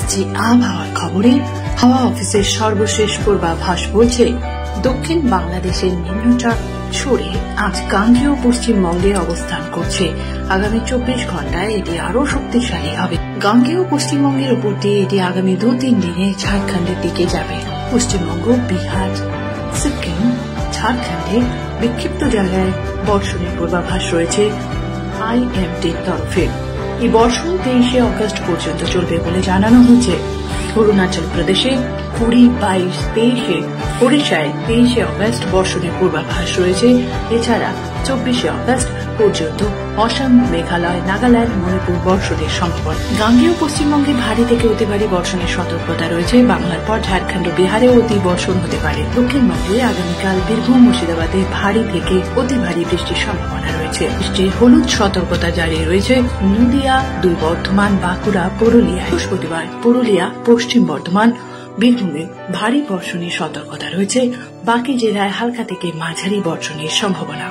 আসছে আবহাওয়ার খবরে। হাওয়া অফিসের সর্বশেষ পূর্বাভাস বলছে, দক্ষিণ বাংলাদেশের নিম্নচাপ সরে আজ গাঙ্গেয় পশ্চিমবঙ্গে অবস্থান করছে। আগামী 24 ঘন্টায় এটি আরো শক্তিশালী হবে। গাঙ্গেয় পশ্চিমবঙ্গের উপর দিয়ে এটি আগামী 2-3 দিনে ঝাড়খণ্ডের দিকে যাবে। পশ্চিমবঙ্গ, বিহার, সিকিম, ঝাড়খণ্ডে বিক্ষিপ্ত জায়গায় বর্ষণের পূর্বাভাস রয়েছে IMDর তরফে। এই বর্ষণ 23 আগস্ট পর্যন্ত চলবে বলে জানানো হয়েছে। অরুণাচল প্রদেশে 20, 22, 23, ওড়িশায় 23 আগস্ট বর্ষণের পূর্বাভাস রয়েছে। এছাড়া 24 আগস্ট পর্যন্ত অসম, মেঘালয়, নাগাল্যান্ড, মণিপুর বর্ষণের সম্ভাবনা। গাঙ্গেয় পশ্চিমবঙ্গে ভারী থেকে অতি ভারী বর্ষণের সতর্কতা রয়েছে। বাংলার পর ঝাড়খণ্ড, বিহারেও অতি বর্ষণ হতে পারে। দক্ষিণবঙ্গে আগামীকাল বীরভূম, মুর্শিদাবাদে ভারী থেকে অতি ভারী বৃষ্টির সম্ভাবনা রয়েছে। বৃষ্টির হলুদ সতর্কতা জারি রয়েছে নদিয়া, 2 বর্ধমান, বাঁকুড়া, পুরুলিয়া। বৃহস্পতিবার পুরুলিয়া, পশ্চিম বর্ধমান, বীরভূমে ভারী বর্ষণের সতর্কতা রয়েছে। বাকি জেলায় হালকা থেকে মাঝারি বর্ষণের সম্ভাবনা।